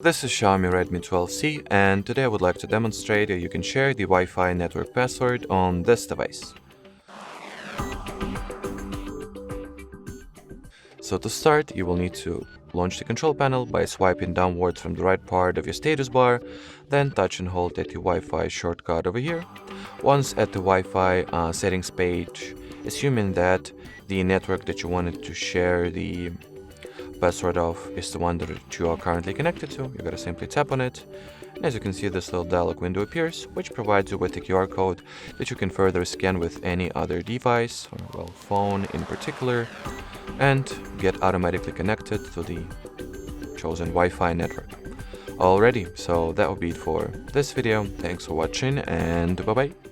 This is Xiaomi Redmi 12C, and today I would like to demonstrate how you can share the Wi-Fi network password on this device. So to start, you will need to launch the control panel by swiping downwards from the right part of your status bar, then touch and hold at the Wi-Fi shortcut over here. Once at the Wi-Fi settings page, assuming that the network that you wanted to share the password of is the one that you are currently connected to, you're going to simply tap on it. And as you can see, this little dialog window appears, which provides you with a QR code that you can further scan with any other device, or well, phone in particular, and get automatically connected to the chosen Wi-Fi network. Alrighty, so that will be it for this video. Thanks for watching, and bye-bye.